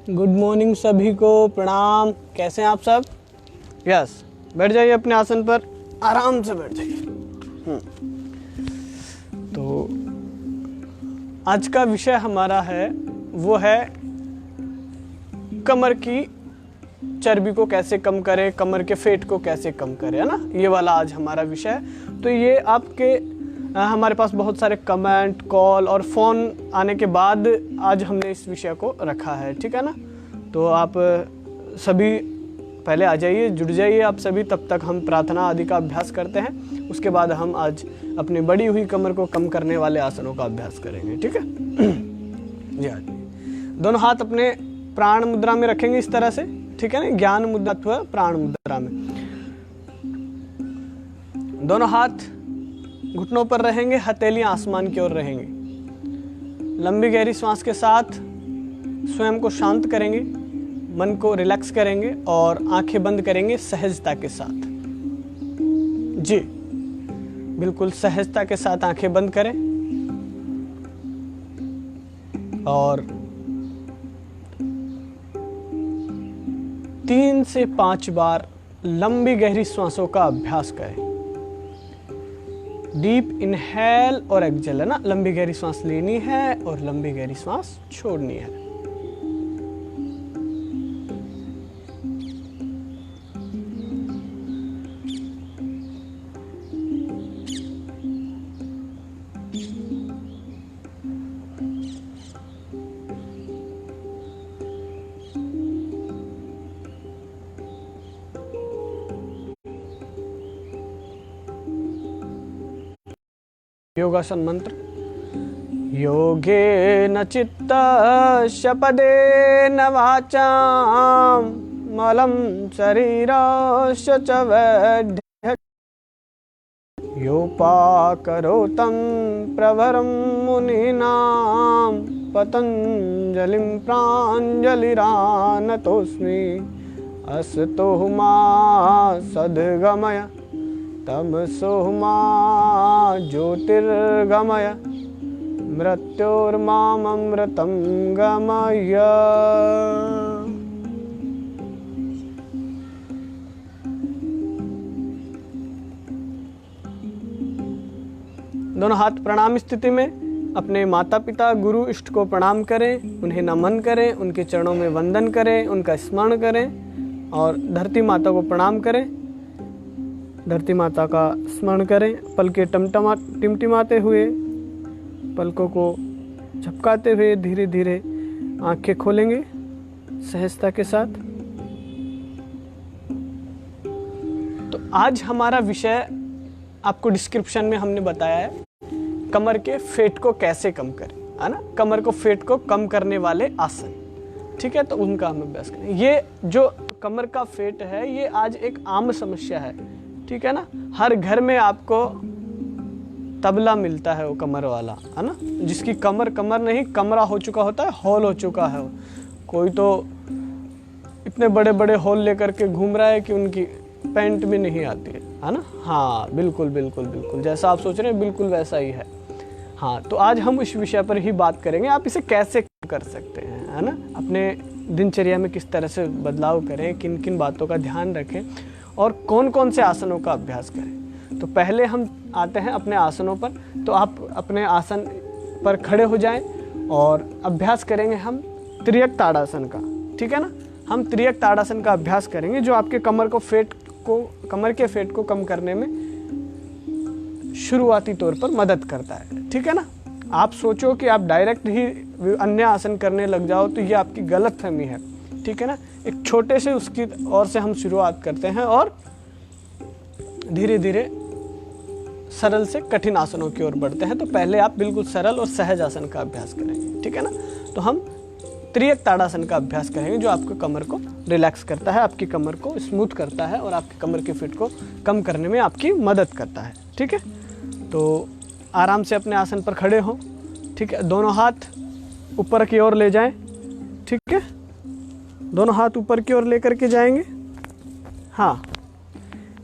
Good morning सभी को, प्रणाम। कैसे हैं आप सब? यस, बैठ जाइए अपने आसन पर, आराम से बैठ जाइए। तो आज का विषय हमारा है वो है कमर की चर्बी को कैसे कम करें, कमर के फेट को कैसे कम करें, है ना। ये वाला आज हमारा विषय है। तो ये आपके हमारे पास बहुत सारे कमेंट, कॉल और फ़ोन आने के बाद आज हमने इस विषय को रखा है, ठीक है ना। तो आप सभी पहले आ जाइए, जुड़ जाइए आप सभी। तब तक हम प्रार्थना आदि का अभ्यास करते हैं। उसके बाद हम आज अपनी बढ़ी हुई कमर को कम करने वाले आसनों का अभ्यास करेंगे, ठीक है। जी हाँ, दोनों हाथ अपने प्राण मुद्रा में रखेंगे इस तरह से, ठीक है ना। ज्ञान मुद्रा अथवा प्राण मुद्रा में दोनों हाथ घुटनों पर रहेंगे, हथेलियां आसमान की ओर रहेंगी। लंबी गहरी श्वास के साथ स्वयं को शांत करेंगे, मन को रिलैक्स करेंगे और आंखें बंद करेंगे सहजता के साथ। जी बिल्कुल सहजता के साथ आंखें बंद करें और 3 से 5 बार लंबी गहरी श्वासों का अभ्यास करें। डीप इनहेल और एक्सहेल, है ना। लंबी गहरी सांस लेनी है और लंबी गहरी सांस छोड़नी है। योगासन मंत्र। योगेन चित्तस्य पदेन वाचां मलं शरीरस्य च वैद्यः योपाकरोतं प्रवरं मुनीनां पतञ्जलिं प्राञ्जलिरानतोऽस्मि अस्तु मा सद्गमय तमसो मा ज्योतिर्गमय मृत्योर्मामृतं गमय। दोनों हाथ प्रणाम स्थिति में अपने माता पिता, गुरु, इष्ट को प्रणाम करें, उन्हें नमन करें, उनके चरणों में वंदन करें, उनका स्मरण करें और धरती माता को प्रणाम करें। धरती माता का स्मरण करें, पलकें टिमटिमाते हुए, पलकों को झपकाते हुए धीरे धीरे आंखें खोलेंगे सहजता के साथ। तो आज हमारा विषय आपको डिस्क्रिप्शन में हमने बताया है, कमर के फेट को कैसे कम करें, है ना। कमर को फेट को कम करने वाले आसन, ठीक है। तो उनका हम अभ्यास करें। ये जो कमर का फेट है ये आज एक आम समस्या है, ठीक है ना। हर घर में आपको तबला मिलता है, वो कमर वाला, है ना। जिसकी कमर नहीं कमरा हो चुका होता है, हॉल हो चुका है। कोई तो इतने बड़े बड़े हॉल लेकर के घूम रहा है कि उनकी पैंट भी नहीं आती है ना। हाँ बिल्कुल बिल्कुल बिल्कुल जैसा आप सोच रहे हैं बिल्कुल वैसा ही है। हाँ, तो आज हम इस विषय पर ही बात करेंगे, आप इसे कैसे कर सकते हैं, है ना। अपने दिनचर्या में किस तरह से बदलाव करें, किन किन बातों का ध्यान रखें और कौन कौन से आसनों का अभ्यास करें। तो पहले हम आते हैं अपने आसनों पर। तो आप अपने आसन पर खड़े हो जाएं और अभ्यास करेंगे हम त्रियक ताड़ासन का, ठीक है ना। हम त्रियक ताड़ासन का अभ्यास करेंगे जो आपके कमर के फेट को कम करने में शुरुआती तौर पर मदद करता है, ठीक है ना। आप सोचो कि आप डायरेक्ट ही अन्य आसन करने लग जाओ तो ये आपकी गलतफहमी है, ठीक है ना। एक छोटे से उसकी ओर से हम शुरुआत करते हैं और धीरे धीरे सरल से कठिन आसनों की ओर बढ़ते हैं। तो पहले आप बिल्कुल सरल और सहज आसन का अभ्यास करेंगे, ठीक है ना। तो हम त्रियक ताड़ासन का अभ्यास करेंगे जो आपके कमर को रिलैक्स करता है, आपकी कमर को स्मूथ करता है और आपकी कमर के फिट को कम करने में आपकी मदद करता है, ठीक है। तो आराम से अपने आसन पर खड़े हों, ठीक है। दोनों हाथ ऊपर की ओर ले जाएं, ठीक है। दोनों हाथ ऊपर की ओर लेकर के जाएंगे। हाँ,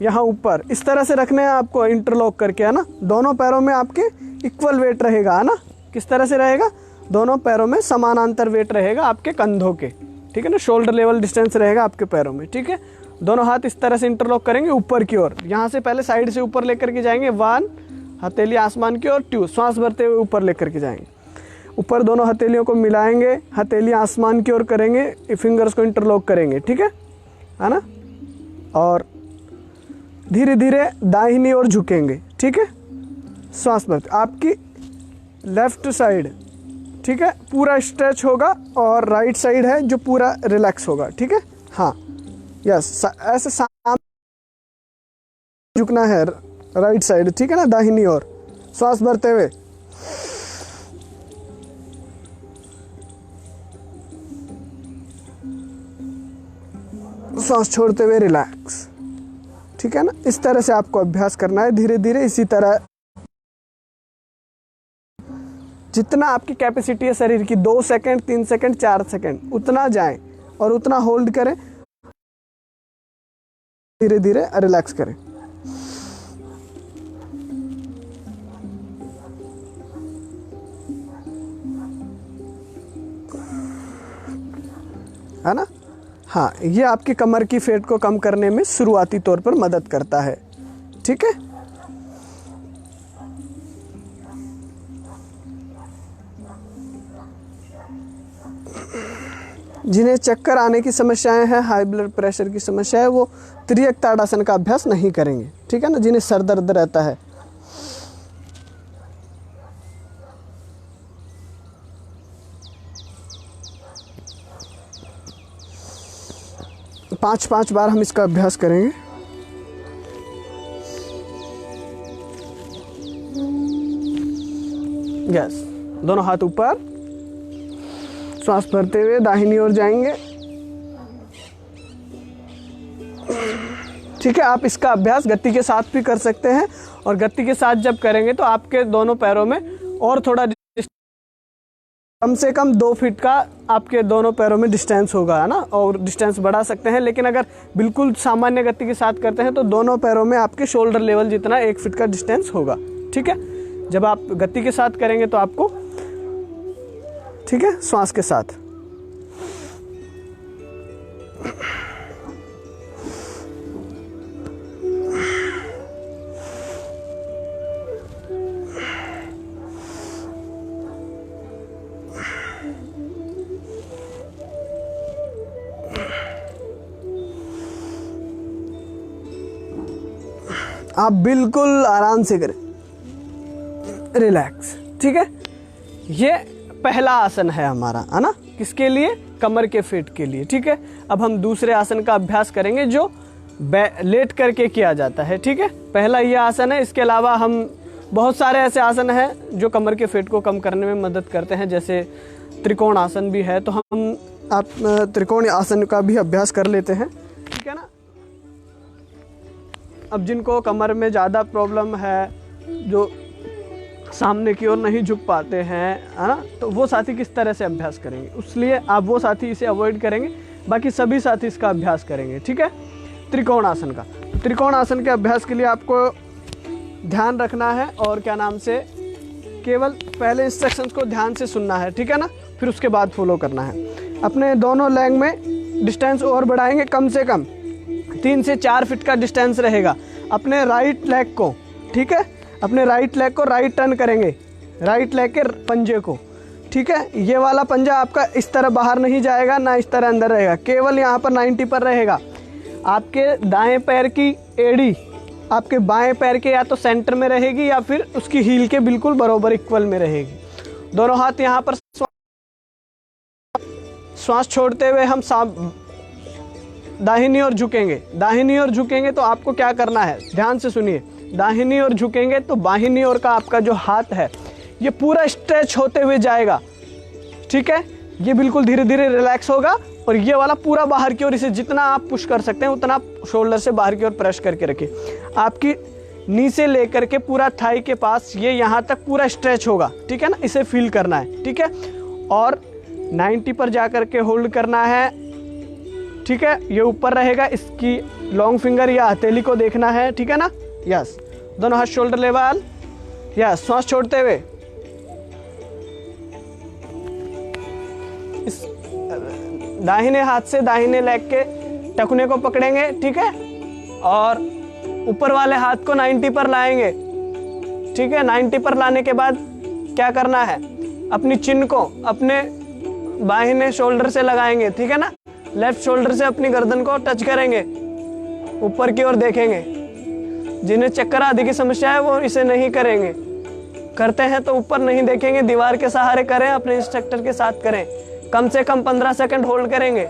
यहाँ ऊपर इस तरह से रखने हैं आपको, इंटरलॉक करके, है ना। दोनों पैरों में आपके इक्वल वेट रहेगा, है ना। किस तरह से रहेगा? दोनों पैरों में समानांतर वेट रहेगा आपके कंधों के, ठीक है ना, शोल्डर लेवल डिस्टेंस रहेगा आपके पैरों में। ठीक है, दोनों हाथ इस तरह से इंटरलॉक करेंगे ऊपर की ओर, यहाँ से पहले साइड से ऊपर लेकर के जाएंगे 1, हथेली आसमान की ओर 2, श्वास भरते हुए ऊपर लेकर के जाएंगे, ऊपर दोनों हथेलियों को मिलाएंगे, हथेली आसमान की ओर करेंगे, फिंगर्स को इंटरलॉक करेंगे। ठीक है ना, और धीरे धीरे दाहिनी ओर झुकेंगे। ठीक है, श्वास भरते, आपकी लेफ्ट साइड ठीक है पूरा स्ट्रेच होगा और राइट साइड है जो पूरा रिलैक्स होगा। ठीक है, हाँ यस, ऐसे सामने झुकना है राइट साइड। ठीक है ना, दाहिनी ओर, श्वास भरते हुए, श्वास छोड़ते हुए रिलैक्स। ठीक है ना, इस तरह से आपको अभ्यास करना है धीरे धीरे। इसी तरह जितना आपकी कैपेसिटी है शरीर की, 2 सेकंड 3 सेकंड 4 सेकंड उतना जाएं और उतना होल्ड करें, धीरे धीरे रिलैक्स करें। है ना, हाँ, ये आपकी कमर की फेट को कम करने में शुरुआती तौर पर मदद करता है। ठीक है, जिन्हें चक्कर आने की समस्याएं हैं, हाई ब्लड प्रेशर की समस्या है, वो त्रियक ताड़ासन का अभ्यास नहीं करेंगे। ठीक है ना, जिन्हें सर दर्द रहता है। पांच बार हम इसका अभ्यास करेंगे। यस, दोनों हाथ ऊपर, श्वास भरते हुए दाहिनी ओर जाएंगे। ठीक है, आप इसका अभ्यास गति के साथ भी कर सकते हैं, और गति के साथ जब करेंगे तो आपके दोनों पैरों में और थोड़ा कम से कम 2 फीट का आपके दोनों पैरों में डिस्टेंस होगा, है ना, और डिस्टेंस बढ़ा सकते हैं। लेकिन अगर बिल्कुल सामान्य गति के साथ करते हैं तो दोनों पैरों में आपके शोल्डर लेवल जितना 1 फीट का डिस्टेंस होगा। ठीक है, जब आप गति के साथ करेंगे तो आपको, ठीक है, श्वास के साथ। आप बिल्कुल आराम से करें, रिलैक्स। ठीक है, ये पहला आसन है हमारा, है ना, किसके लिए, कमर के फेट के लिए। ठीक है, अब हम दूसरे आसन का अभ्यास करेंगे जो लेट करके किया जाता है। ठीक है, पहला ये आसन है। इसके अलावा हम बहुत सारे ऐसे आसन हैं जो कमर के फेट को कम करने में मदद करते हैं, जैसे त्रिकोण आसन भी है। तो हम आप त्रिकोण आसन का भी अभ्यास कर लेते हैं। ठीक है ना, अब जिनको कमर में ज़्यादा प्रॉब्लम है, जो सामने की ओर नहीं झुक पाते हैं, है ना, तो वो साथी किस तरह से अभ्यास करेंगे, इसलिए आप वो साथी इसे अवॉइड करेंगे, बाकी सभी साथी इसका अभ्यास करेंगे। ठीक है, त्रिकोण आसन का, त्रिकोण आसन के अभ्यास के लिए आपको ध्यान रखना है और क्या नाम से, केवल पहले इंस्ट्रक्शंस को ध्यान से सुनना है। ठीक है ना, फिर उसके बाद फॉलो करना है। अपने दोनों लेग में डिस्टेंस और बढ़ाएंगे, कम से कम 3 से 4 फीट का डिस्टेंस रहेगा अपने राइट लेग को। ठीक है, अपने राइट लेग को राइट टर्न करेंगे, राइट लेग के पंजे को। ठीक है, ये वाला पंजा आपका इस तरह बाहर नहीं जाएगा, ना इस तरह अंदर रहेगा, केवल यहाँ पर 90 पर रहेगा। आपके दाएं पैर की एड़ी आपके बाएं पैर के या तो सेंटर में रहेगी या फिर उसकी हील के बिल्कुल बराबर इक्वल में रहेगी। दोनों हाथ यहाँ पर, श्वास छोड़ते हुए हम दाहिनी ओर झुकेंगे। दाहिनी ओर झुकेंगे तो आपको क्या करना है, ध्यान से सुनिए। दाहिनी ओर झुकेंगे तो बाहिनी ओर का आपका जो हाथ है ये पूरा स्ट्रेच होते हुए जाएगा। ठीक है, ये बिल्कुल धीरे धीरे रिलैक्स होगा, और ये वाला पूरा बाहर की ओर, इसे जितना आप पुश कर सकते हैं उतना शोल्डर से बाहर की ओर प्रेस करके रखिए। आपकी नी से लेकर के पूरा थाई के पास ये यहाँ तक पूरा स्ट्रेच होगा। ठीक है ना, इसे फील करना है। ठीक है, और 90 पर जाकर के होल्ड करना है। ठीक है, ये ऊपर रहेगा, इसकी लॉन्ग फिंगर या हथेली को देखना है। ठीक है ना, यस, दोनों हाथ शोल्डर लेवल, यस, श्वास छोड़ते हुए दाहिने हाथ से दाहिने लेग के टखने को पकड़ेंगे, ठीक है, और ऊपर वाले हाथ को 90 पर लाएंगे, ठीक है। 90 पर लाने के बाद क्या करना है, अपनी चिन को अपने बाहिने शोल्डर से लगाएंगे, ठीक है ना। लेफ्ट शोल्डर से अपनी गर्दन को टच करेंगे, ऊपर की ओर देखेंगे। जिन्हें चक्कर आदि की समस्या है वो इसे नहीं करेंगे, करते हैं तो ऊपर नहीं देखेंगे, दीवार के सहारे करें, अपने इंस्ट्रक्टर के साथ करें। कम से कम 15 सेकंड होल्ड करेंगे।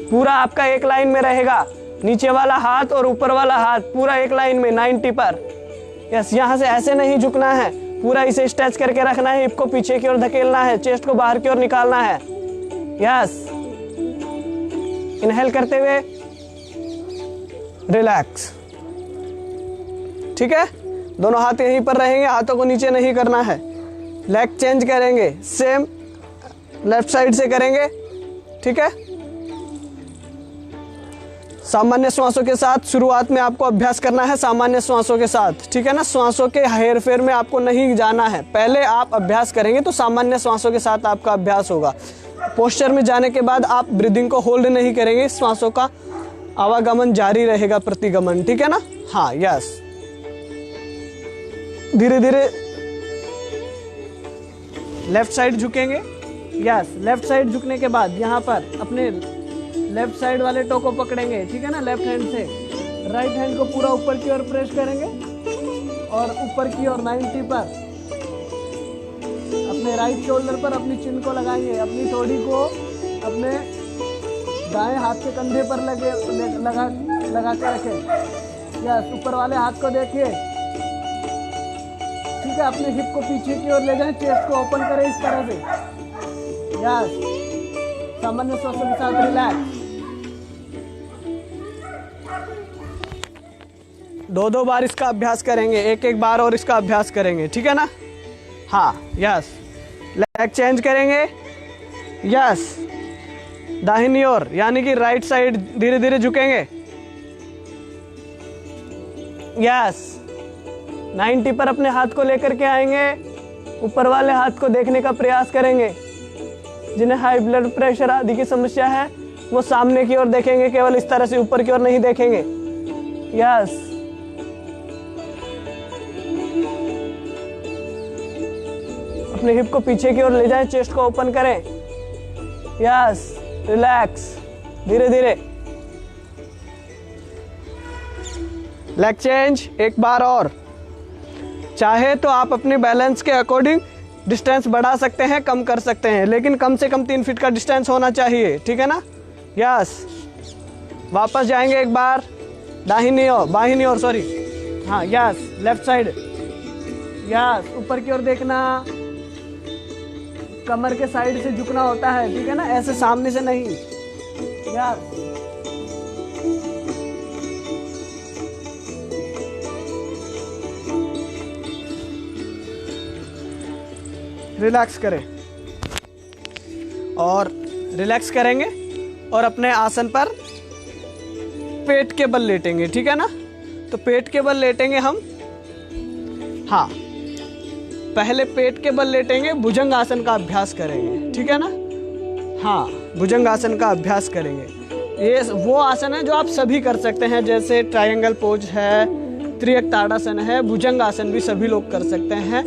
पूरा आपका एक लाइन में रहेगा, नीचे वाला हाथ और ऊपर वाला हाथ पूरा एक लाइन में 90 पर। यस, यहाँ से ऐसे नहीं झुकना है, पूरा इसे स्ट्रेच करके रखना है, हिप को पीछे की ओर धकेलना है, चेस्ट को बाहर की ओर निकालना है। यस, इनहेल करते हुए रिलैक्स, ठीक है। दोनों हाथ यहीं पर रहेंगे, हाथों को नीचे नहीं करना है। लेग चेंज करेंगे, सेम लेफ्ट साइड से करेंगे, ठीक है। सामान्य श्वासों के साथ शुरुआत में आपको अभ्यास करना है, सामान्य श्वासों के साथ, ठीक है ना। श्वासों के हेरफेर में आपको नहीं जाना है, पहले आप अभ्यास करेंगे तो सामान्य श्वासों के साथ आपका अभ्यास होगा। पोस्चर में जाने के बाद आप ब्रीदिंग को होल्ड नहीं करेंगे, श्वासों का आवागमन जारी रहेगा, प्रतिगमन, ठीक है ना। हाँ, यस, धीरे धीरे लेफ्ट साइड झुकेंगे। यस, लेफ्ट साइड झुकने के बाद यहाँ पर अपने लेफ्ट साइड वाले टो को पकड़ेंगे, ठीक है ना, लेफ्ट हैंड से। राइट हैंड को पूरा ऊपर की ओर प्रेस करेंगे और ऊपर की ओर 90 पर अपने राइट शोल्डर पर अपनी चिन को लगाएंगे। अपनी थोड़ी को अपने दाएं हाथ के कंधे पर लगा के रखें। यस, ऊपर वाले हाथ को देखिए, ठीक है। अपने हिप को पीछे की ओर ले जाएं, चेस्ट को ओपन करें इस तरह से। यस, सामान्य श्वासों के साथ रिलैक्स। 2-2 बार इसका अभ्यास करेंगे, एक बार और इसका अभ्यास करेंगे, ठीक है ना। हाँ, यस, लेग चेंज करेंगे। यस, दाहिनी ओर यानी कि राइट साइड धीरे धीरे झुकेंगे। यस, 90 पर अपने हाथ को लेकर के आएंगे, ऊपर वाले हाथ को देखने का प्रयास करेंगे। जिन्हें हाई ब्लड प्रेशर आदि की समस्या है वो सामने की ओर देखेंगे, केवल इस तरह से ऊपर की ओर नहीं देखेंगे। यस, अपने हिप को पीछे की ओर ले जाएं, चेस्ट को ओपन करें। यस, रिलैक्स, धीरे धीरे। लेग चेंज एक बार और। चाहे तो आप अपने बैलेंस के अकॉर्डिंग डिस्टेंस बढ़ा सकते हैं, कम कर सकते हैं, लेकिन कम से कम 3 फीट का डिस्टेंस होना चाहिए, ठीक है ना। यस, वापस जाएंगे एक बार बाहिनी ओर, सॉरी। हाँ, यस, लेफ्ट साइड। यस, ऊपर की ओर देखना, कमर के साइड से झुकना होता है, ठीक है ना, ऐसे सामने से नहीं। यस, रिलैक्स करें और रिलैक्स करेंगे और अपने आसन पर पेट के बल लेटेंगे, ठीक है ना। तो पेट के बल लेटेंगे हम। हाँ, पहले पेट के बल लेटेंगे, भुजंग आसन का अभ्यास करेंगे, ठीक है ना। हाँ, भुजंग आसन का अभ्यास करेंगे। ये वो आसन है जो आप सभी कर सकते हैं, जैसे ट्रायंगल पोज है, त्रियक ताड़ासन है, भुजंग आसन भी सभी लोग कर सकते हैं,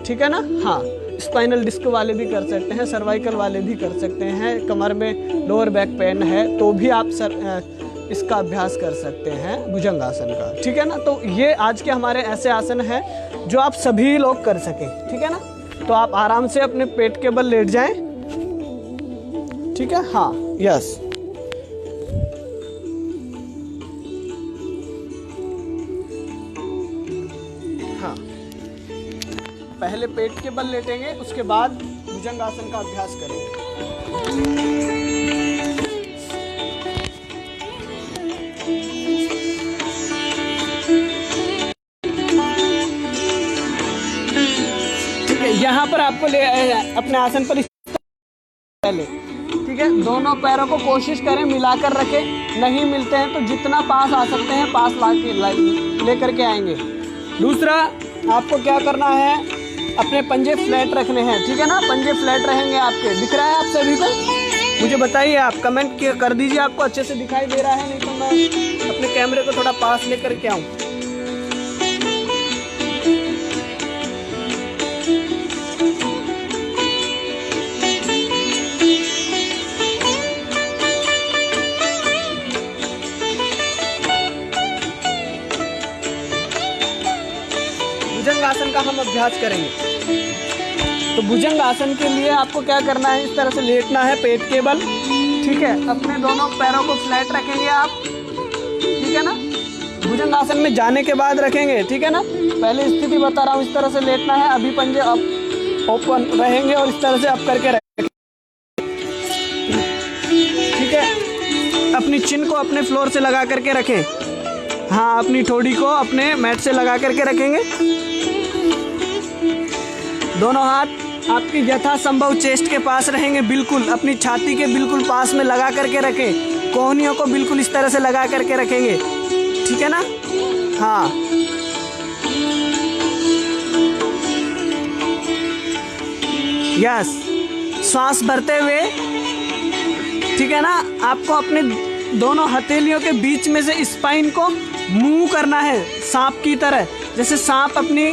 ठीक है ना। हाँ, स्पाइनल डिस्क वाले भी कर सकते हैं, सर्वाइकल वाले भी कर सकते हैं, कमर में लोअर बैक पेन है तो भी आप इसका अभ्यास कर सकते हैं, भुजंग आसन का, ठीक है ना। तो ये आज के हमारे ऐसे आसन हैं जो आप सभी लोग कर सकें, ठीक है ना। तो आप आराम से अपने पेट के बल लेट जाएं, ठीक है। हाँ, यस, हाँ, पहले पेट के बल लेटेंगे, उसके बाद भुजंग आसन का अभ्यास करेंगे। यहाँ पर आपको ले अपने आसन पर पहले, ठीक है। दोनों पैरों को कोशिश करें मिलाकर रखें, नहीं मिलते हैं तो जितना पास आ सकते हैं पास लेकर के आएंगे। दूसरा, आपको क्या करना है, अपने पंजे फ्लैट रखने हैं, ठीक है ना। पंजे फ्लैट रहेंगे आपके, दिख रहा है आप सभी को? मुझे बताइए, आप कमेंट कर दीजिए आपको अच्छे से दिखाई दे रहा है, नहीं तो मैं अपने कैमरे को थोड़ा पास लेकर के आऊँ। भुजंग आसन का हम अभ्यास करेंगे। तो भुजंग आसन के लिए आपको क्या करना है, इस तरह से लेटना है पेट के बल, ठीक है। अपने दोनों पैरों को फ्लैट रखेंगे आप, ठीक है ना। भुजंग आसन में जाने के बाद रखेंगे, ठीक है ना। पहले स्थिति बता रहा हूँ, इस तरह से लेटना है, अभी पंजे अप ओपन रहेंगे और इस तरह से अप करके रखेंगे, ठीक है। अपनी चिन को अपने फ्लोर से लगा करके रखें, हाँ, अपनी ठोड़ी को अपने मैट से लगा करके रखेंगे। दोनों हाथ आपकी यथासंभव चेस्ट के पास रहेंगे, बिल्कुल अपनी छाती के बिल्कुल पास में लगा करके रखें। कोहनियों को बिल्कुल इस तरह से लगा करके रखेंगे, ठीक है ना। हाँ, यस, श्वास भरते हुए, ठीक है ना। आपको अपने दोनों हथेलियों के बीच में से स्पाइन को मूव करना है सांप की तरह, जैसे सांप अपनी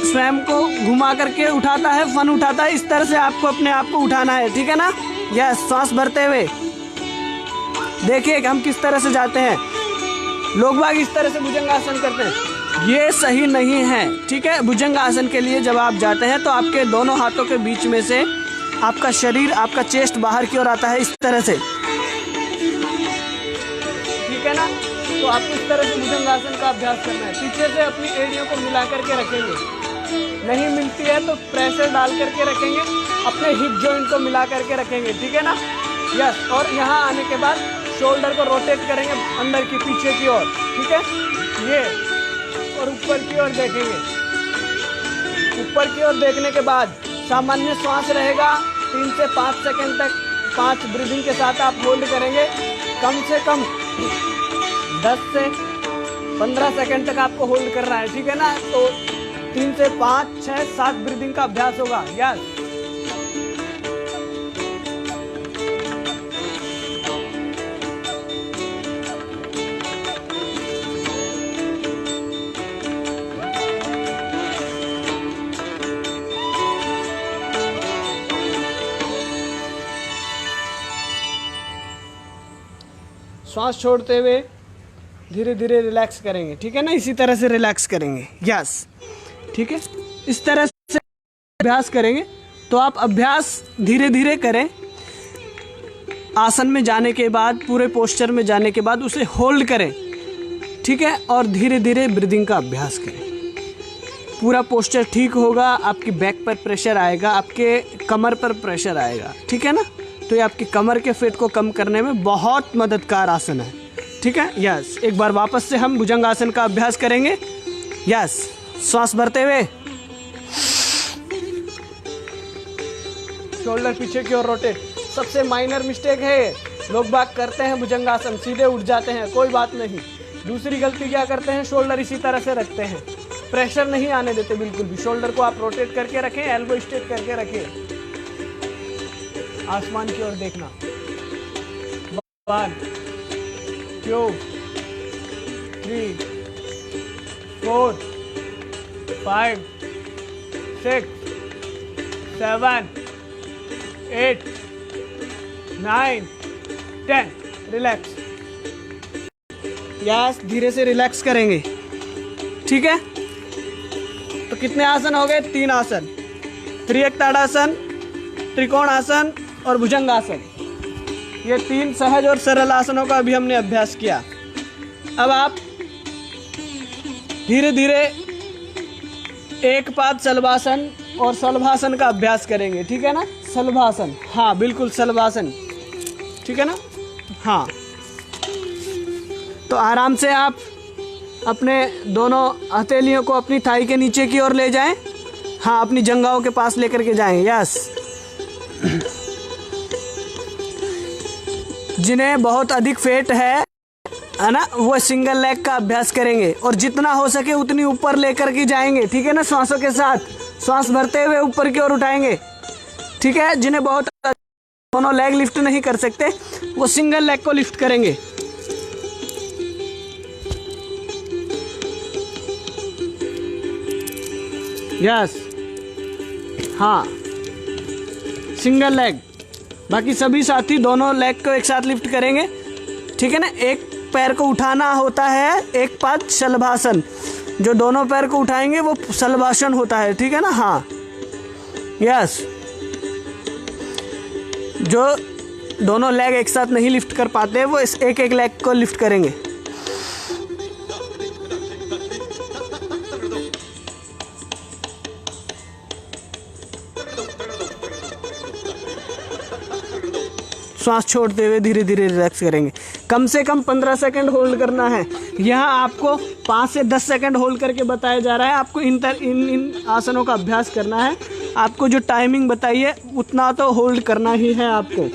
स्वयं को घुमा करके उठाता है, फन उठाता है, इस तरह से आपको अपने आप को उठाना है, ठीक है ना। यस, श्वास भरते हुए देखिए हम किस तरह से जाते हैं। लोग बाग इस तरह से भुजंगासन करते हैं, ये सही नहीं है, ठीक है। भुजंगासन के लिए जब आप जाते हैं तो आपके दोनों हाथों के बीच में से आपका शरीर, आपका चेस्ट बाहर की ओर आता है, इस तरह से, ठीक है ना। तो आपको इस तरह से भुजंगासन का अभ्यास करना है। पीछे से अपनी एड़ियों को मिला करके रखेंगे, नहीं मिलती है तो प्रेशर डाल करके रखेंगे, अपने हिप जॉइंट को मिला करके रखेंगे, ठीक है ना। यस, और यहाँ आने के बाद शोल्डर को रोटेट करेंगे अंदर की, पीछे की ओर, ठीक है, ये, और ऊपर की ओर देखेंगे। ऊपर की ओर देखने के बाद सामान्य श्वास रहेगा, 3 से 5 सेकंड तक 5 ब्रीदिंग के साथ आप होल्ड करेंगे। कम से कम 10 से 15 सेकंड तक आपको होल्ड करना है, ठीक है ना। तो 3 से 5, 6, 7 ब्रीदिंग का अभ्यास होगा। यस, श्वास छोड़ते हुए धीरे धीरे रिलैक्स करेंगे, ठीक है ना। इसी तरह से रिलैक्स करेंगे, यस, ठीक है। इस तरह से अभ्यास करेंगे। तो आप अभ्यास धीरे धीरे करें। आसन में जाने के बाद, पूरे पोस्चर में जाने के बाद उसे होल्ड करें, ठीक है, और धीरे धीरे ब्रीदिंग का अभ्यास करें। पूरा पोस्चर ठीक होगा, आपकी बैक पर प्रेशर आएगा, आपके कमर पर प्रेशर आएगा, ठीक है ना। तो ये आपकी कमर के फेट को कम करने में बहुत मददगार आसन है, ठीक है। यस, एक बार वापस से हम भुजंगासन का अभ्यास करेंगे। यस, श्वास भरते हुए शोल्डर पीछे की ओर रोटेट। सबसे माइनर मिस्टेक है, लोग बात करते हैं भुजंगासन, सीधे उठ जाते हैं, कोई बात नहीं। दूसरी गलती क्या करते हैं, शोल्डर इसी तरह से रखते हैं, प्रेशर नहीं आने देते बिल्कुल भी। शोल्डर को आप रोटेट करके रखें, एल्बो स्ट्रेट करके रखें, आसमान की ओर देखना। 1 2 3 4 5 6 7 8 9 10। रिलैक्स। यस, धीरे से रिलैक्स करेंगे, ठीक है। तो कितने आसन हो गए? 3 आसन, त्रियक ताड़ासन, त्रिकोण आसन और भुजंगासन। ये 3 सहज और सरल आसनों का अभी हमने अभ्यास किया। अब आप धीरे धीरे एक पाद शलभासन और शलभासन का अभ्यास करेंगे, ठीक है ना। शलभासन, हाँ बिल्कुल शलभासन, ठीक है ना। हाँ, तो आराम से आप अपने दोनों हथेलियों को अपनी थाई के नीचे की ओर ले जाएं। हाँ, अपनी जंघाओं के पास लेकर के जाएं। यस, जिन्हें बहुत अधिक फेट है है ना, वो सिंगल लेग का अभ्यास करेंगे और जितना हो सके उतनी ऊपर लेकर के जाएंगे, ठीक है ना। श्वासों के साथ श्वास भरते हुए ऊपर की ओर उठाएंगे, ठीक है। जिन्हें बहुत दोनों लेग लिफ्ट नहीं कर सकते वो सिंगल लेग को लिफ्ट करेंगे। यस, हाँ, सिंगल लेग। बाकी सभी साथी दोनों लेग को एक साथ लिफ्ट करेंगे, ठीक है ना। एक पैर को उठाना होता है एक पाद शलभासन, जो दोनों पैर को उठाएंगे वो शलभासन होता है, ठीक है ना। हाँ, यस। जो दोनों लेग एक साथ नहीं लिफ्ट कर पाते वो इस एक एक लेग को लिफ्ट करेंगे। श्वास छोड़ते हुए धीरे धीरे रिलैक्स करेंगे। कम से कम 15 सेकंड होल्ड करना है। यहाँ आपको 5 से 10 सेकंड होल्ड करके बताया जा रहा है। आपको इन आसनों का अभ्यास करना है। आपको जो टाइमिंग बताई है उतना तो होल्ड करना ही है आपको,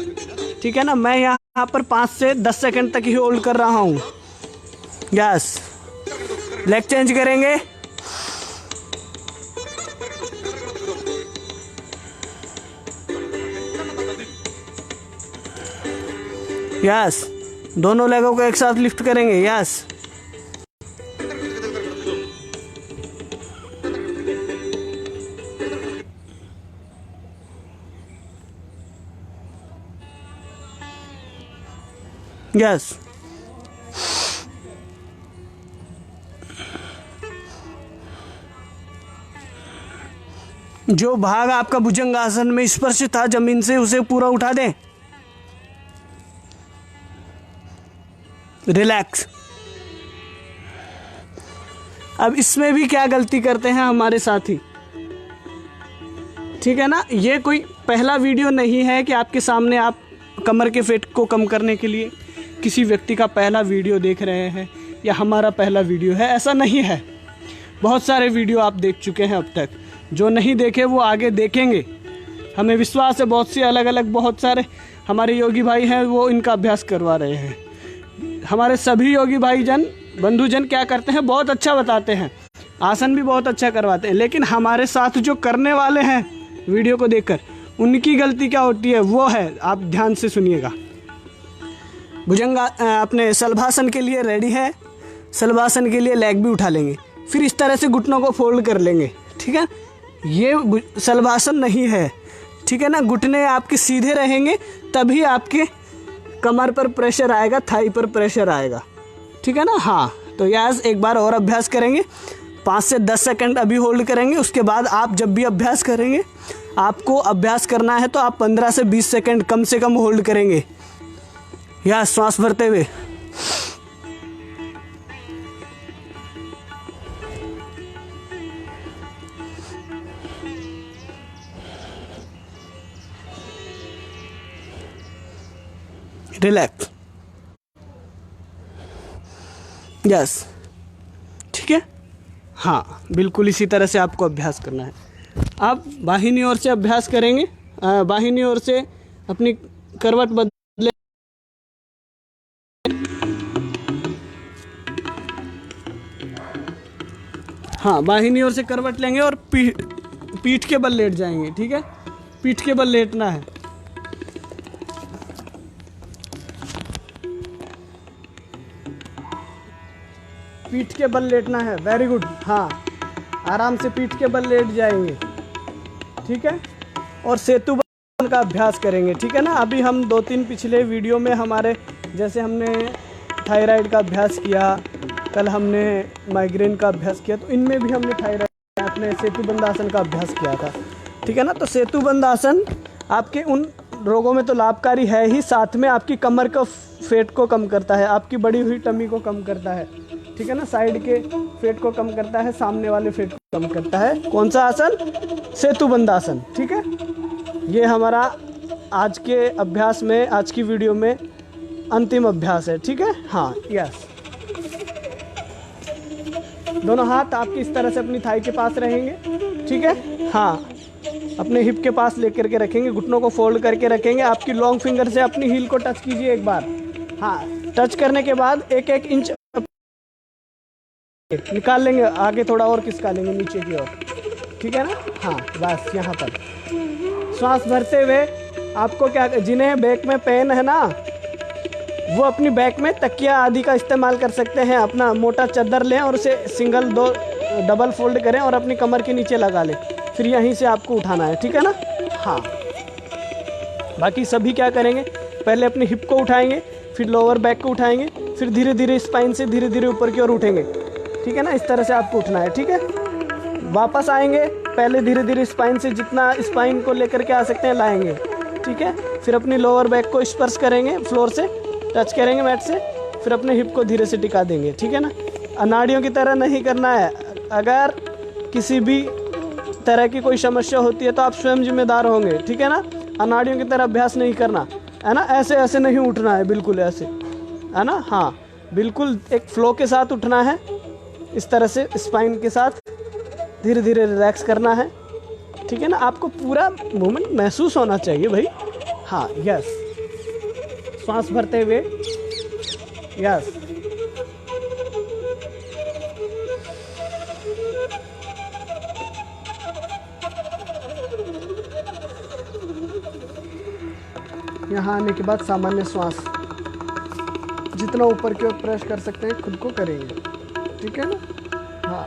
ठीक है ना। मैं यहाँ पर 5 से 10 सेकंड तक ही होल्ड कर रहा हूँ। यस, लेग चेंज करेंगे। यस, दोनों लेगों को एक साथ लिफ्ट करेंगे। Yes, yes. जो भाग आपका भुजंगासन में स्पर्श था जमीन से उसे पूरा उठा दें। रिलैक्स। अब इसमें भी क्या गलती करते हैं हमारे साथी, ठीक है ना। ये कोई पहला वीडियो नहीं है कि आपके सामने आप कमर के फैट को कम करने के लिए किसी व्यक्ति का पहला वीडियो देख रहे हैं या हमारा पहला वीडियो है, ऐसा नहीं है। बहुत सारे वीडियो आप देख चुके हैं अब तक, जो नहीं देखे वो आगे देखेंगे। हमें विश्वास है बहुत सी अलग अलग बहुत सारे हमारे योगी भाई हैं, वो इनका अभ्यास करवा रहे हैं। हमारे सभी योगी भाईजन बंधुजन क्या करते हैं, बहुत अच्छा बताते हैं, आसन भी बहुत अच्छा करवाते हैं, लेकिन हमारे साथ जो करने वाले हैं वीडियो को देखकर उनकी गलती क्या होती है वो है, आप ध्यान से सुनिएगा। भुजंगा अपने शलभासन के लिए रेडी है। शलभासन के लिए लेग भी उठा लेंगे, फिर इस तरह से घुटनों को फोल्ड कर लेंगे, ठीक है। ये शलभासन नहीं है, ठीक है ना। घुटने आपके सीधे रहेंगे तभी आपके कमर पर प्रेशर आएगा, थाई पर प्रेशर आएगा, ठीक है ना। हाँ, तो यस, एक बार और अभ्यास करेंगे। 5 से 10 सेकंड अभी होल्ड करेंगे। उसके बाद आप जब भी अभ्यास करेंगे, आपको अभ्यास करना है तो आप 15 से 20 सेकंड कम से कम होल्ड करेंगे। या श्वास भरते हुए। रिलैक्स। यस, ठीक है। हाँ, बिल्कुल इसी तरह से आपको अभ्यास करना है। आप बाहिनी ओर से अभ्यास करेंगे। बाहिनी ओर से अपनी करवट बदले। हाँ, बाहिनी ओर से करवट लेंगे और पीठ के बल लेट जाएंगे, ठीक है। पीठ के बल लेटना है। पीठ के बल लेटना है। Very good. हाँ, आराम से पीठ के बल लेट जाएंगे, ठीक है। और सेतु बंधन का अभ्यास करेंगे, ठीक है ना। अभी हम 2-3 पिछले वीडियो में हमारे जैसे हमने थायराइड का अभ्यास किया, कल हमने माइग्रेन का अभ्यास किया, तो इनमें भी हमने थायराइड अपने सेतु बंधासन का अभ्यास किया था, ठीक है ना। तो सेतु बंधासन आपके उन रोगों में तो लाभकारी है ही, साथ में आपकी कमर का फैट को कम करता है, आपकी बढ़ी हुई टमी को कम करता है, ठीक है ना। साइड के फैट को कम करता है, सामने वाले फैट को कम करता है। कौन सा आसन? सेतु बंधासन, ठीक है। ये हमारा आज के अभ्यास में, आज की वीडियो में अंतिम अभ्यास है, ठीक है। हाँ, यस। दोनों हाथ आपकी इस तरह से अपनी थाई के पास रहेंगे, ठीक है। हाँ, अपने हिप के पास लेकर के रखेंगे, घुटनों को फोल्ड करके रखेंगे। आपकी लॉन्ग फिंगर से अपनी हील को टच कीजिए एक बार। हाँ, टच करने के बाद 1-1 इंच निकाल लेंगे, आगे थोड़ा और खिसका लेंगे नीचे की ओर, ठीक है ना। हाँ बस यहाँ पर श्वास भरते हुए आपको क्या, जिन्हें बैक में पेन है ना वो अपनी बैक में तकिया आदि का इस्तेमाल कर सकते हैं। अपना मोटा चादर लें और उसे सिंगल 2 डबल फोल्ड करें और अपनी कमर के नीचे लगा लें, फिर यहीं से आपको उठाना है, ठीक है ना। हाँ बाकी सभी क्या करेंगे, पहले अपनी हिप को उठाएंगे, फिर लोअर बैक को उठाएंगे, फिर धीरे धीरे स्पाइन से धीरे धीरे ऊपर की ओर उठेंगे, ठीक है ना। इस तरह से आपको उठना है, ठीक है। वापस आएंगे, पहले धीरे धीरे स्पाइन से जितना स्पाइन को लेकर के आ सकते हैं लाएंगे, ठीक है। फिर अपनी लोअर बैक को स्पर्श करेंगे, फ्लोर से टच करेंगे मैट से, फिर अपने हिप को धीरे से टिका देंगे, ठीक है ना। अनाड़ियों की तरह नहीं करना है। अगर किसी भी तरह की कोई समस्या होती है तो आप स्वयं जिम्मेदार होंगे, ठीक है ना। अनाड़ियों की तरह अभ्यास नहीं करना है ना, ऐसे ऐसे नहीं उठना है, बिल्कुल ऐसे, है ना। हाँ बिल्कुल एक फ्लो के साथ उठना है, इस तरह से स्पाइन के साथ धीरे धीरे रिलैक्स करना है, ठीक है ना। आपको पूरा मूवमेंट महसूस होना चाहिए भाई। हाँ यस, श्वास भरते हुए, यस। यहाँ आने के बाद सामान्य श्वास जितना ऊपर की ओर प्रेस कर सकते हैं खुद को करेंगे, ठीक है ना। हाँ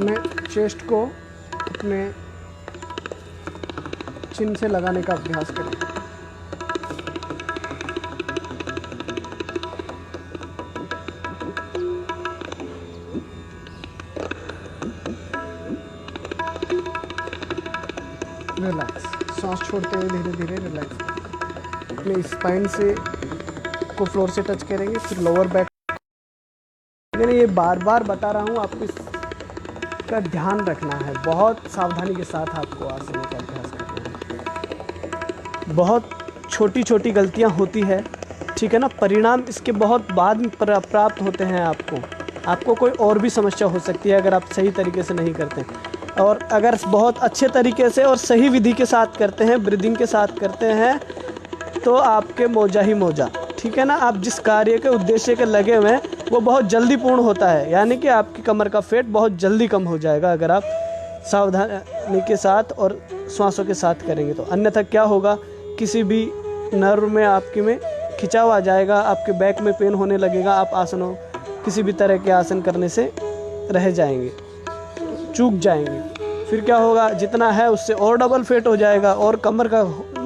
मैं चेस्ट को अपने चिन से लगाने का अभ्यास करें। रिलैक्स, सांस छोड़ते हुए धीरे धीरे रिलैक्स। अपने स्पाइन से को फ्लोर से टच करेंगे, फिर लोअर बैक। मैंने ये बार बार बता रहा हूँ, आपको इसका ध्यान रखना है, बहुत सावधानी के साथ आपको आसनों का अभ्यास करना है। बहुत छोटी छोटी गलतियाँ होती है, ठीक है ना, परिणाम इसके बहुत बाद में प्राप्त होते हैं। आपको कोई और भी समस्या हो सकती है अगर आप सही तरीके से नहीं करते। और अगर बहुत अच्छे तरीके से और सही विधि के साथ करते हैं, ब्रीदिंग के साथ करते हैं, तो आपके मौजा ही मौजा, ठीक है ना। आप जिस कार्य के उद्देश्य के लगे हुए हैं वो बहुत जल्दी पूर्ण होता है, यानी कि आपकी कमर का फैट बहुत जल्दी कम हो जाएगा अगर आप सावधानी के साथ और श्वासों के साथ करेंगे तो। अन्यथा क्या होगा, किसी भी नर्व में आपके में खिंचाव आ जाएगा, आपके बैक में पेन होने लगेगा, आप आसनों किसी भी तरह के आसन करने से रह जाएंगे, चूक जाएंगे। फिर क्या होगा, जितना है उससे और डबल फेट हो जाएगा। और कमर का,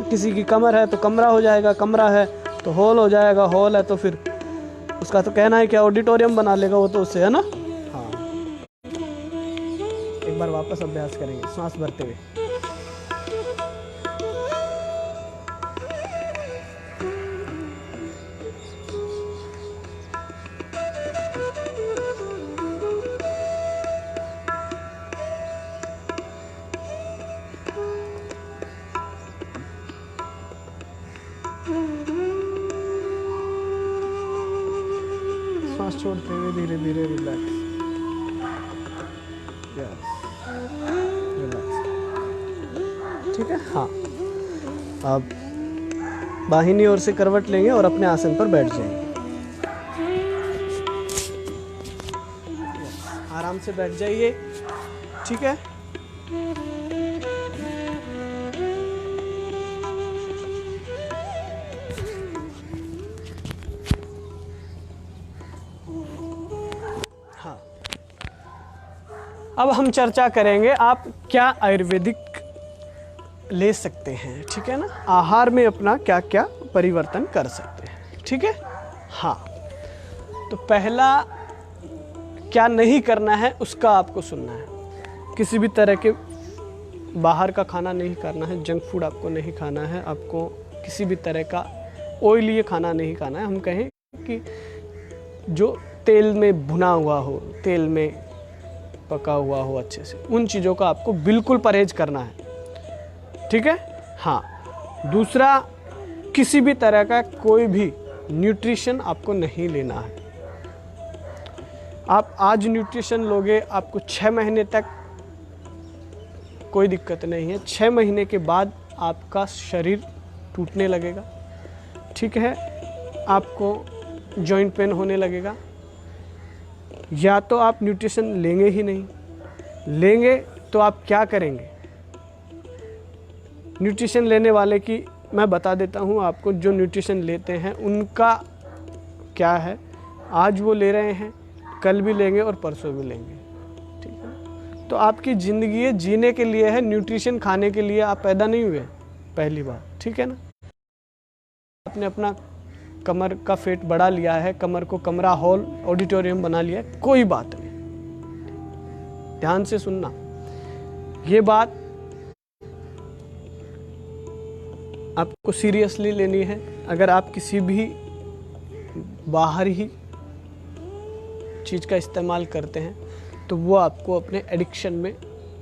किसी की कमर है तो कमरा हो जाएगा, कमरा है तो हॉल हो जाएगा, हॉल है तो फिर उसका तो कहना है क्या ऑडिटोरियम बना लेगा वो तो उससे, है ना। हाँ एक बार वापस अभ्यास करेंगे सांस भरते हुए। सांस छोड़ते हुए धीरे धीरे रिलैक्स, यस रिलैक्स, ठीक है। हाँ अब बाहिनी ओर से करवट लेंगे और अपने आसन पर बैठ जाएंगे। आराम से बैठ जाइए, ठीक है। हाँ अब हम चर्चा करेंगे आप क्या आयुर्वेदिक ले सकते हैं, ठीक है ना। आहार में अपना क्या क्या परिवर्तन कर सकते हैं, ठीक है। हाँ तो पहला क्या नहीं करना है उसका आपको सुनना है। किसी भी तरह के बाहर का खाना नहीं करना है, जंक फूड आपको नहीं खाना है, आपको किसी भी तरह का ऑयली खाना नहीं खाना है। हम कहें कि जो तेल में भुना हुआ हो, तेल में पका हुआ हो अच्छे से, उन चीज़ों का आपको बिल्कुल परहेज करना है, ठीक है। हाँ दूसरा, किसी भी तरह का कोई भी न्यूट्रिशन आपको नहीं लेना है। आप आज न्यूट्रिशन लोगे, आपको 6 महीने तक कोई दिक्कत नहीं है। 6 महीने के बाद आपका शरीर टूटने लगेगा, ठीक है, आपको जॉइंट पेन होने लगेगा। या तो आप न्यूट्रिशन लेंगे ही नहीं, लेंगे तो आप क्या करेंगे? न्यूट्रिशन लेने वाले की मैं बता देता हूँ आपको, जो न्यूट्रिशन लेते हैं उनका क्या है, आज वो ले रहे हैं, कल भी लेंगे और परसों भी लेंगे, ठीक है। तो आपकी ज़िंदगी जीने के लिए है, न्यूट्रिशन खाने के लिए आप पैदा नहीं हुए पहली बार, ठीक है ना। आपने अपना कमर का फेट बढ़ा लिया है, कमर को कमरा हॉल ऑडिटोरियम बना लिया है, कोई बात नहीं, ध्यान से सुनना ये बात आपको सीरियसली लेनी है। अगर आप किसी भी बाहर ही चीज़ का इस्तेमाल करते हैं तो वो आपको अपने एडिक्शन में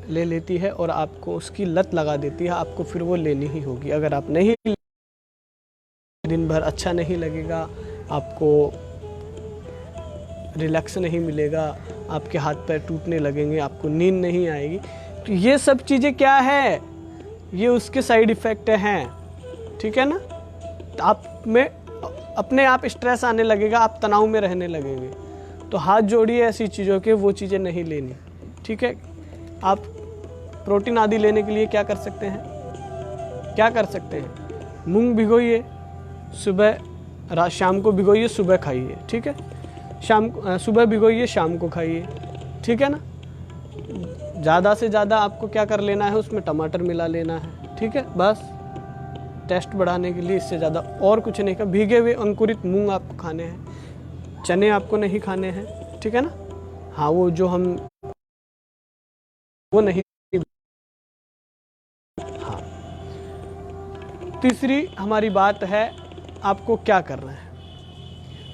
ले लेती है और आपको उसकी लत लगा देती है, आपको फिर वो लेनी ही होगी। अगर आप नहीं, दिन भर अच्छा नहीं लगेगा, आपको रिलैक्स नहीं मिलेगा, आपके हाथ पैर टूटने लगेंगे, आपको नींद नहीं आएगी। तो ये सब चीज़ें क्या है, ये उसके साइड इफ़ेक्ट हैं, ठीक है ना। तो आप में अपने आप स्ट्रेस आने लगेगा, आप तनाव में रहने लगेंगे। तो हाथ जोड़िए ऐसी चीज़ों के, वो चीज़ें नहीं लेनी, ठीक है। आप प्रोटीन आदि लेने के लिए क्या कर सकते हैं, क्या कर सकते हैं, मूंग भिगोइए, सुबह शाम को भिगोइए, सुबह खाइए, ठीक है। सुबह भिगोइए, शाम को खाइए, ठीक है ना। ज़्यादा से ज़्यादा आपको क्या कर लेना है, उसमें टमाटर मिला लेना है, ठीक है, बस टेस्ट बढ़ाने के लिए, इससे ज़्यादा और कुछ नहीं का। भीगे हुए अंकुरित मूंग आपको खाने हैं, चने आपको नहीं खाने हैं, ठीक है ना। हाँ, वो जो हम वो नहीं। हाँ, तीसरी हमारी बात है, आपको क्या करना है।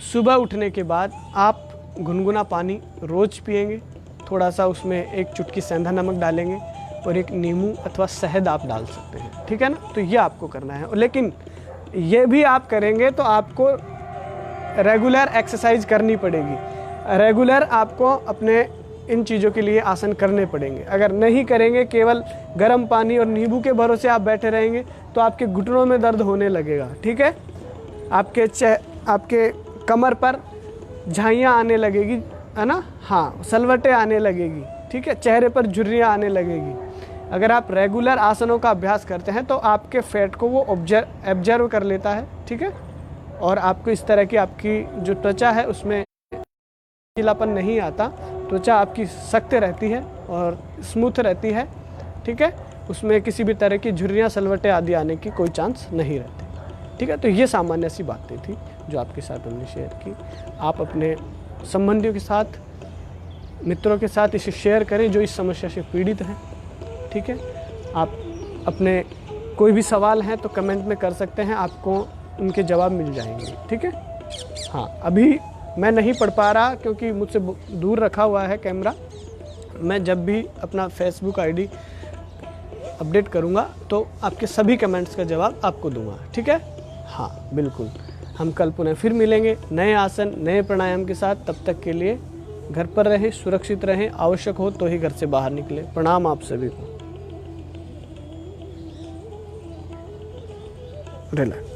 सुबह उठने के बाद आप गुनगुना पानी रोज़ पिएंगे, थोड़ा सा उसमें एक चुटकी सेंधा नमक डालेंगे और एक नींबू अथवा शहद आप डाल सकते हैं, ठीक है ना। तो ये आपको करना है। लेकिन ये भी आप करेंगे तो आपको रेगुलर एक्सरसाइज करनी पड़ेगी, रेगुलर आपको अपने इन चीज़ों के लिए आसन करने पड़ेंगे। अगर नहीं करेंगे, केवल गर्म पानी और नींबू के भरोसे आप बैठे रहेंगे तो आपके घुटनों में दर्द होने लगेगा, ठीक है। आपके कमर पर झाइयाँ आने लगेगी, है ना, हाँ, सलवटें आने लगेगी, ठीक है, चेहरे पर झुर्रियाँ आने लगेगी। अगर आप रेगुलर आसनों का अभ्यास करते हैं तो आपके फैट को वो ऑब्जर्व कर लेता है, ठीक है, और आपको इस तरह की आपकी जो त्वचा है उसमें लचीलापन नहीं आता, त्वचा आपकी सख्त रहती है और स्मूथ रहती है, ठीक है, उसमें किसी भी तरह की झुर्रियाँ सलवटें आदि आने की कोई चांस नहीं रहते, ठीक है। तो ये सामान्य सी बातें थी जो आपके साथ हमने शेयर की। आप अपने संबंधियों के साथ, मित्रों के साथ इसे शेयर करें जो इस समस्या से पीड़ित हैं, ठीक है। आप अपने कोई भी सवाल हैं तो कमेंट में कर सकते हैं, आपको उनके जवाब मिल जाएंगे, ठीक है। हाँ, अभी मैं नहीं पढ़ पा रहा क्योंकि मुझसे दूर रखा हुआ है कैमरा। मैं जब भी अपना फेसबुक आईडी अपडेट करूँगा तो आपके सभी कमेंट्स का जवाब आपको दूंगा, ठीक है। हाँ, बिल्कुल। हम कल पुनः फिर मिलेंगे नए आसन, नए प्राणायाम के साथ। तब तक के लिए घर पर रहें, सुरक्षित रहें, आवश्यक हो तो ही घर से बाहर निकलें। प्रणाम आप सभी को। रिलैक्स।